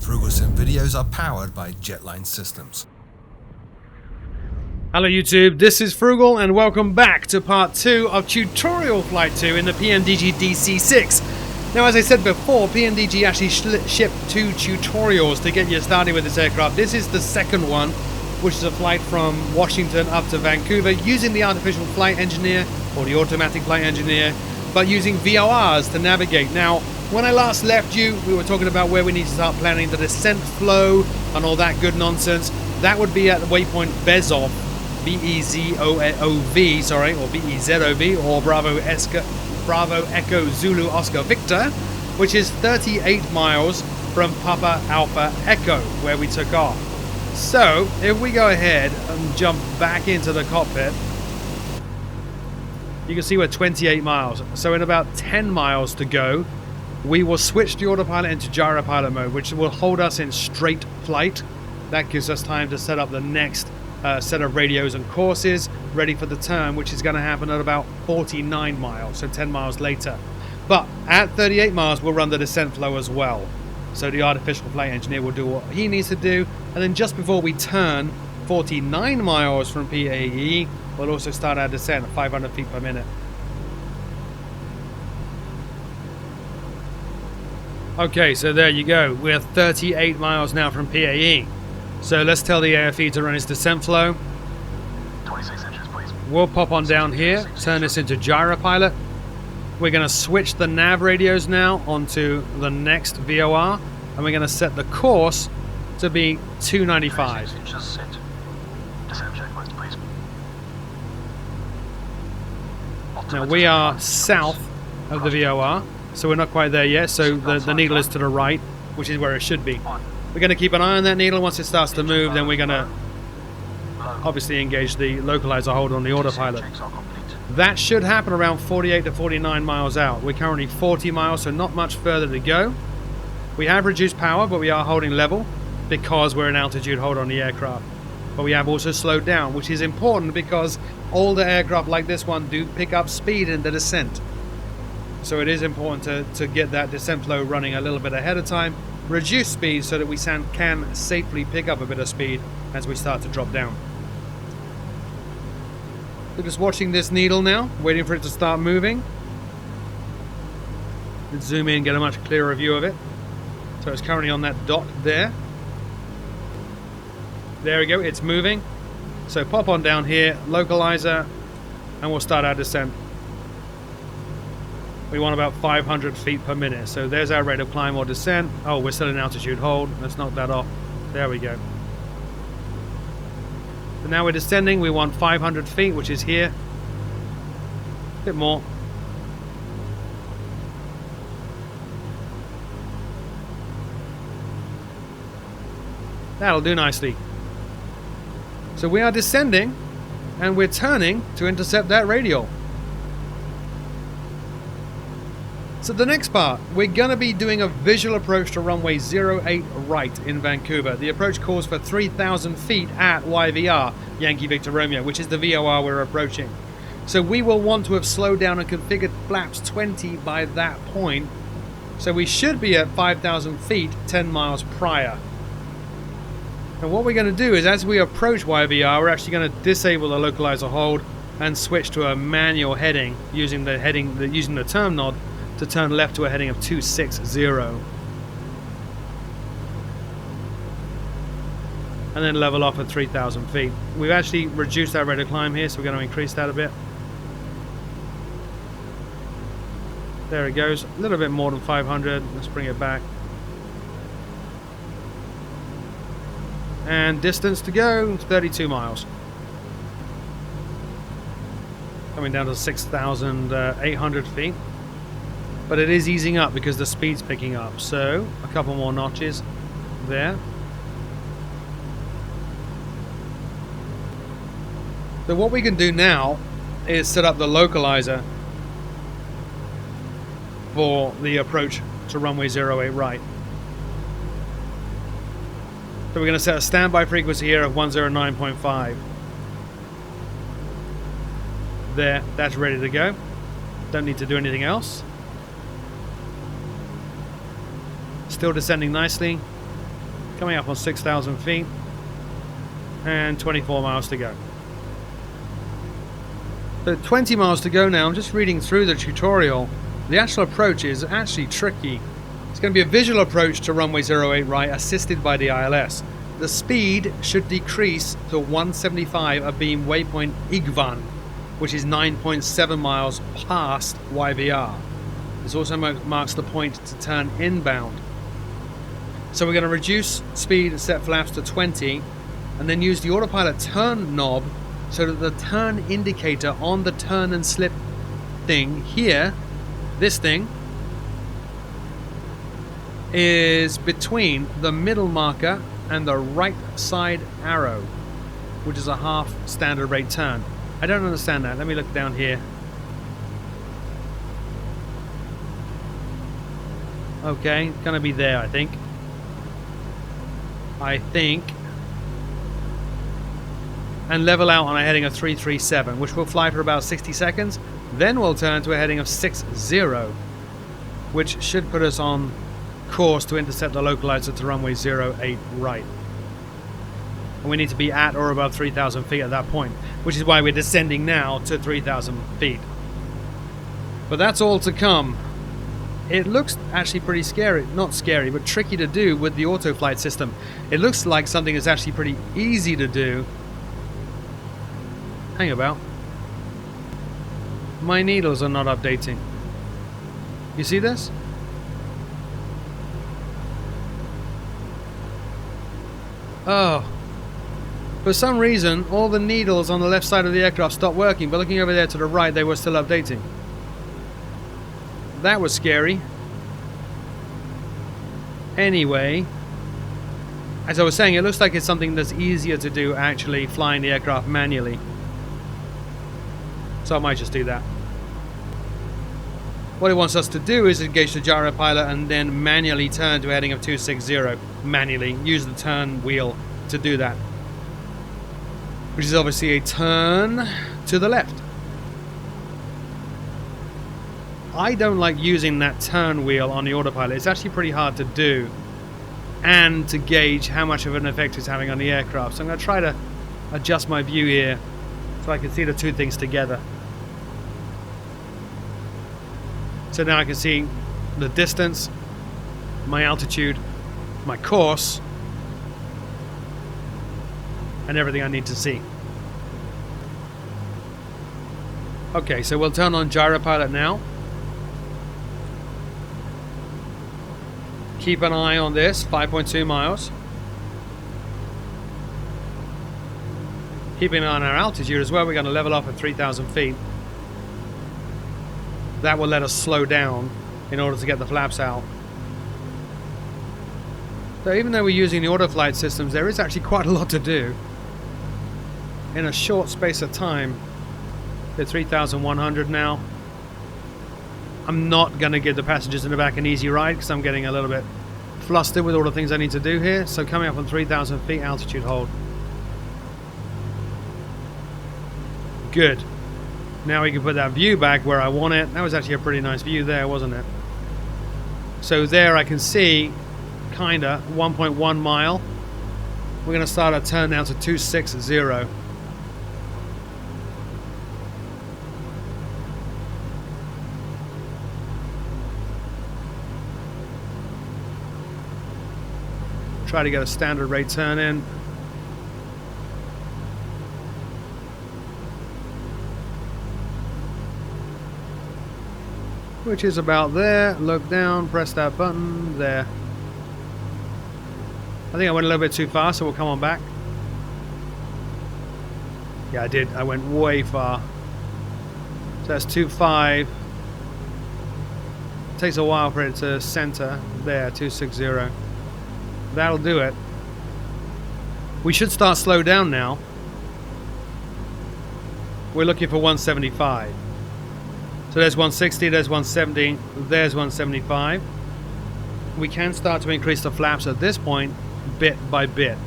Frugalsim videos are powered by Jetline Systems. Hello YouTube, this is Frugal and welcome back to part 2 of Tutorial Flight 2 in the Pmdg DC6. Now as I said before, Pmdg actually shipped 2 tutorials to get you started with this aircraft. This is the second one, which is a flight from Washington up to Vancouver using the Artificial Flight Engineer or the Automatic Flight Engineer, but using VORs to navigate. Now, when I last left you, we were talking about where we need to start planning the descent flow and all that good nonsense. That would be at the waypoint Bezov, B-E-Z-O-V, sorry, or B-E-Z-O-V, or Bravo Echo Zulu Oscar Victor, which is 38 miles from Papa Alpha Echo, where we took off. So, if we go ahead and jump back into the cockpit, you can see we're 28 miles. So in about 10 miles to go, we will switch the autopilot into gyropilot mode, which will hold us in straight flight. That gives us time to set up the next set of radios and courses ready for the turn, which is going to happen at about 49 miles, so 10 miles later. But at 38 miles, we'll run the descent flow as well. So the Artificial Flight Engineer will do what he needs to do, and then just before we turn 49 miles from PAE, we'll also start our descent at 500 feet per minute. Okay, so there you go. We're 38 miles now from PAE. So let's tell the AFE to run its descent flow. 26 inches, please. We'll pop on down here, turn this into gyropilot. We're going to switch the nav radios now onto the next VOR, and we're going to set the course to be 295. 26 inches set. Descent checklist, please. Now we are south of the VOR, so we're not quite there yet, so the needle is to the right, which is where it should be. We're going to keep an eye on that needle. Once it starts to move, then we're going to obviously engage the localizer hold on the autopilot. That should happen around 48 to 49 miles out. We're currently 40 miles, so not much further to go. We have reduced power, but we are holding level because we're in altitude hold on the aircraft. But we have also slowed down, which is important because older aircraft like this one do pick up speed in the descent. So it is important to get that descent flow running a little bit ahead of time, reduce speed so that we can safely pick up a bit of speed as we start to drop down. We're just watching this needle now, waiting for it to start moving. Let's zoom in and get a much clearer view of it. So it's currently on that dot there. There we go, it's moving. So pop on down here, localizer, and we'll start our descent. We want about 500 feet per minute. So there's our rate of climb or descent. Oh, we're still in altitude hold. Let's knock that off. There we go. So now we're descending. We want 500 feet, which is here. A bit more. That'll do nicely. So we are descending, and we're turning to intercept that radial. So the next part, we're going to be doing a visual approach to runway 08 right in Vancouver. The approach calls for 3,000 feet at YVR, Yankee Victor Romeo, which is the VOR we're approaching. So we will want to have slowed down and configured flaps 20 by that point. So we should be at 5,000 feet 10 miles prior. And what we're going to do is as we approach YVR, we're actually going to disable the localizer hold and switch to a manual heading using the turn nod to turn left to a heading of 260. And then level off at 3,000 feet. We've actually reduced our rate of climb here, so we're going to increase that a bit. There it goes. A little bit more than 500. Let's bring it back. And distance to go, 32 miles. Coming down to 6,800 feet. But it is easing up because the speed's picking up. So, a couple more notches there. So what we can do now is set up the localizer for the approach to runway 08 right. So we're going to set a standby frequency here of 109.5. There, that's ready to go. Don't need to do anything else. Still descending nicely. Coming up on 6,000 feet. And 24 miles to go. So 20 miles to go now. I'm just reading through the tutorial. The actual approach is actually tricky. It's going to be a visual approach to runway 08 right, assisted by the ILS. The speed should decrease to 175 abeam waypoint EVGA, which is 9.7 miles past YVR. This also marks the point to turn inbound. So we're going to reduce speed and set flaps to 20, and then use the autopilot turn knob so that the turn indicator on the turn and slip thing here, this thing, is between the middle marker and the right side arrow, which is a half standard rate turn. I don't understand that. Let me look down here. Okay, it's gonna be there, I think. And level out on a heading of 337, which will fly for about 60 seconds. Then we'll turn to a heading of 60, which should put us on course to intercept the localizer to runway 08 right. And we need to be at or above 3,000 feet at that point, which is why we're descending now to 3,000 feet. But that's all to come. It looks actually pretty scary, not scary, but tricky to do with the auto flight system. It looks like something that's actually pretty easy to do. Hang about. My needles are not updating. You see this? Oh. For some reason, all the needles on the left side of the aircraft stopped working, but looking over there to the right, they were still updating. That was scary. Anyway, as I was saying, it looks like it's something that's easier to do actually flying the aircraft manually. So I might just do that. What it wants us to do is engage the gyro pilot and then manually turn to a heading of 260. Manually. Use the turn wheel to do that. Which is obviously a turn to the left. I don't like using that turn wheel on the autopilot. It's actually pretty hard to do and to gauge how much of an effect it's having on the aircraft. So I'm going to try to adjust my view here so I can see the two things together. So now I can see the distance, my altitude, my course, and everything I need to see. Okay, so we'll turn on gyro pilot now. Keep an eye on this, 5.2 miles. Keeping an eye on our altitude as well. We're going to level off at 3,000 feet. That will let us slow down in order to get the flaps out. So even though we're using the auto flight systems, there is actually quite a lot to do in a short space of time. They're 3,100 now. I'm not going to give the passengers in the back an easy ride because I'm getting a little bit flustered with all the things I need to do here. So coming up on 3,000 feet, altitude hold. Good. Now we can put that view back where I want it. That was actually a pretty nice view there, wasn't it? So there I can see kinda 1.1 mile. We're going to start our turn now to 260. Try to get a standard rate turn in. Which is about there. Look down, press that button, there. I think I went a little bit too far, so we'll come on back. Yeah, I did. I went way far. So that's 2.5. Takes a while for it to center. There, 260. That'll do it. We should start slow down now. We're looking for 175. So there's 160, there's 170, there's 175. We can start to increase the flaps at this point, bit by bit.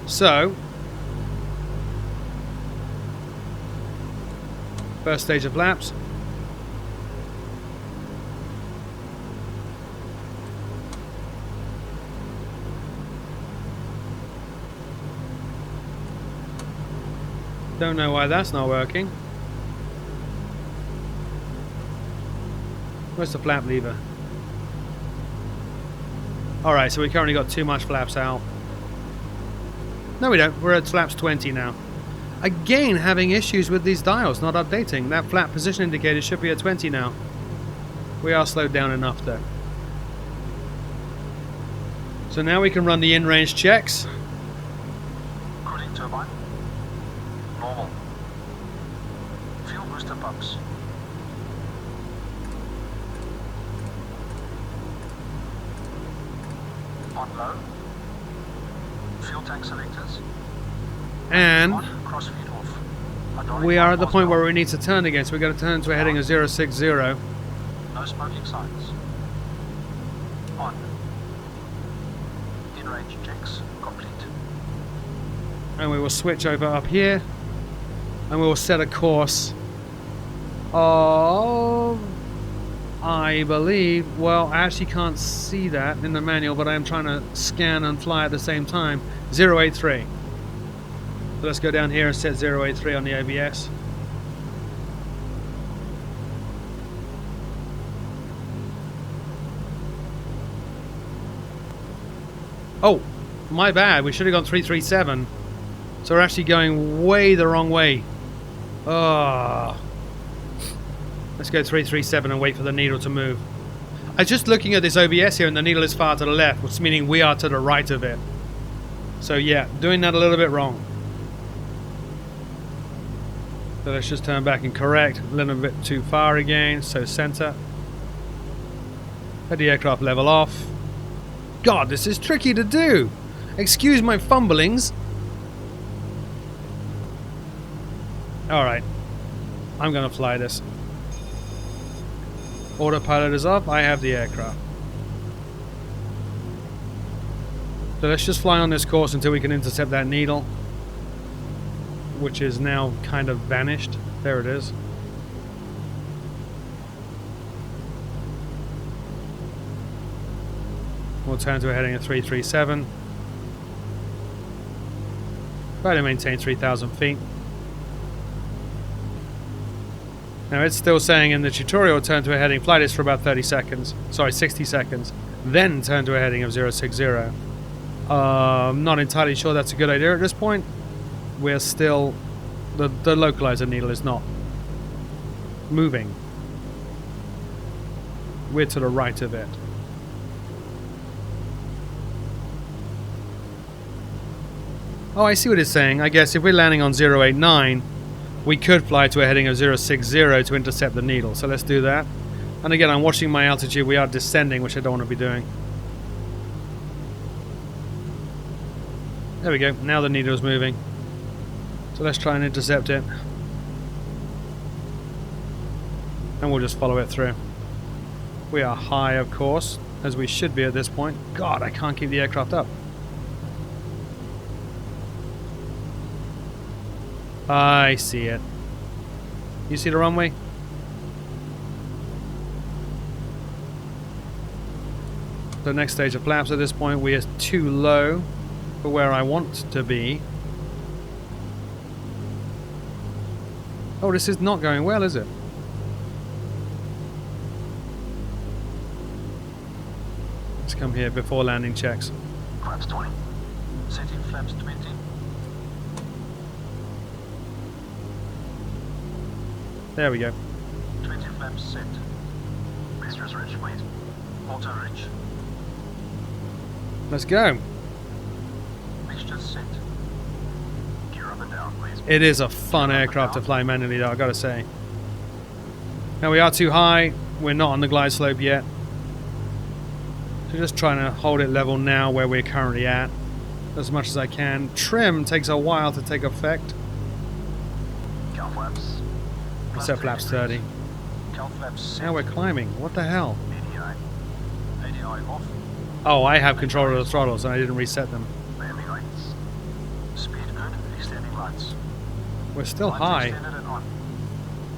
So, first stage of flaps. Don't know why that's not working. Where's the flap lever? Alright, so we currently got too much flaps out. No, we don't. We're at flaps 20 now. Again, having issues with these dials not updating. That flap position indicator should be at 20 now. We are slowed down enough though. So now we can run the in-range checks. Cooling turbine. Normal. Fuel booster pumps. On low. Fuel tank selectors. And On, crossfeed off. Hydraulic we are at the bypass point where valve. we need to turn again. So we're going to turn to a heading of 060. No smoking signs. On. In-range checks complete. And we will switch over up here. And we will set a course of, I believe, well, I actually can't see that in the manual, but I am trying to scan and fly at the same time. 083. So let's go down here and set 083 on the ABS. Oh, my bad. We should have gone 337. So we're actually going way the wrong way. Oh. Let's go 337 and wait for the needle to move. I'm just looking at this OBS here and the needle is far to the left, which meaning we are to the right of it. So yeah, doing that a little bit wrong. So let's just turn back and correct. A little bit too far again, so center. Let the aircraft level off. God, this is tricky to do. Excuse my fumblings. Alright. I'm gonna fly this. Autopilot is off. I have the aircraft. So let's just fly on this course until we can intercept that needle, which is now kind of vanished. There it is. We'll turn to a heading of 337. Try to maintain 3,000 feet. Now it's still saying in the tutorial turn to a heading, fly this for about 30 seconds. Sorry, 60 seconds. Then turn to a heading of 060. I'm not entirely sure that's a good idea at this point. We're still... The localizer needle is not moving. We're to the right of it. Oh, I see what it's saying. I guess if we're landing on 089, we could fly to a heading of 060 to intercept the needle. So let's do that. And again, I'm watching my altitude. We are descending, which I don't want to be doing. There we go. Now the needle is moving. So let's try and intercept it. And we'll just follow it through. We are high, of course, as we should be at this point. God, I can't keep the aircraft up. I see it. You see the runway? The next stage of flaps at this point, we are too low for where I want to be. Oh, this is not going well, is it? Let's come here before landing checks. Flaps 20. Setting flaps 20. There we go. 20 flaps set. Mistress Ridge, please. Auto Ridge. Let's go. Mixture set. Gear up and down, please. It is a fun aircraft to fly manually, though, I gotta say. Now we are too high. We're not on the glide slope yet. So just trying to hold it level now where we're currently at, as much as I can. Trim takes a while to take effect. Cow flaps. Set flaps 30. Cow flaps set. Now we're climbing. What the hell? ADI. ADI off. Oh, I have control of the throttles and I didn't reset them. Landing lights. Speed good. Extending lights. We're still Lights high. extended and on.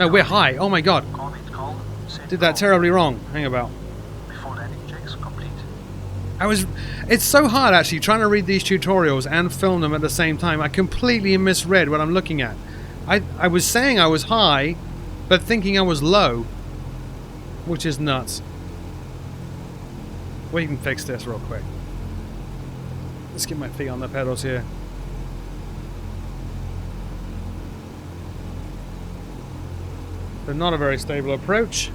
No, we're high. Oh my god. Comet cold. Set Did that roll. terribly wrong. Hang about. Before landing checks complete. It's so hard actually trying to read these tutorials and film them at the same time. I completely misread what I'm looking at. I was saying I was high, but thinking I was low, which is nuts. We can fix this real quick. Let's get my feet on the pedals here. But not a very stable approach.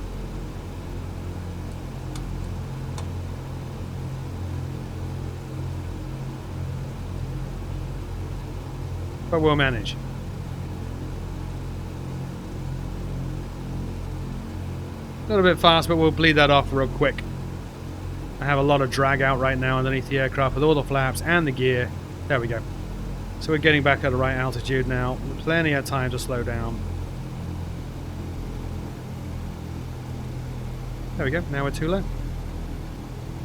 But we'll manage. A little bit fast, but we'll bleed that off real quick. I have a lot of drag out right now underneath the aircraft with all the flaps and the gear. There we go. So we're getting back at the right altitude now. Plenty of time to slow down. There we go. Now we're too low.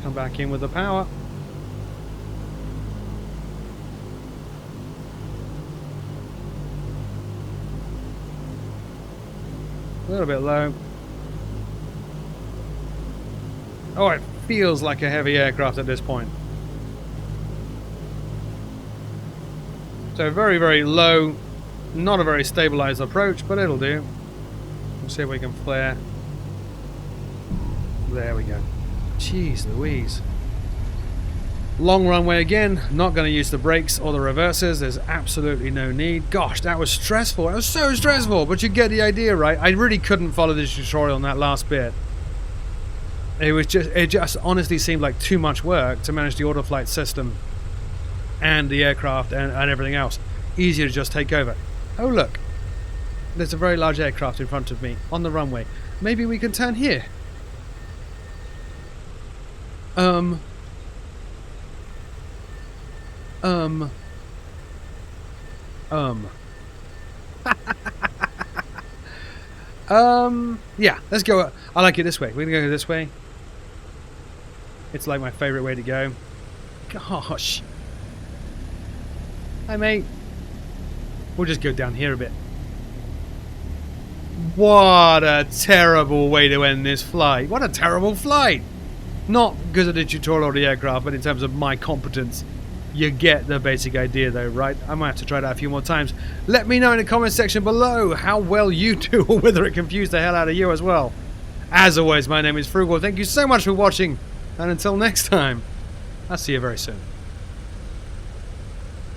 Come back in with the power. A little bit low. Oh, it feels like a heavy aircraft at this point. So very, very low. Not a very stabilized approach, but it'll do. We'll see if we can flare. There we go. Jeez Louise. Long runway again. Not going to use the brakes or the reversers. There's absolutely no need. Gosh, that was stressful. It was so stressful, but you get the idea, right? I really couldn't follow this tutorial on that last bit. It just honestly seemed like too much work to manage the autoflight system and the aircraft and everything else. Easier to just take over. Oh look, there's a very large aircraft in front of me on the runway. Maybe we can turn here. Yeah, let's go. I like it this way. We're gonna go this way. It's like my favorite way to go. Gosh. Hi, mate. We'll just go down here a bit. What a terrible way to end this flight. What a terrible flight. Not because of the tutorial or the aircraft, but in terms of my competence. You get the basic idea though, right? I might have to try that a few more times. Let me know in the comment section below how well you do, or whether it confused the hell out of you as well. As always, my name is Frugal. Thank you so much for watching, and until next time, I'll see you very soon.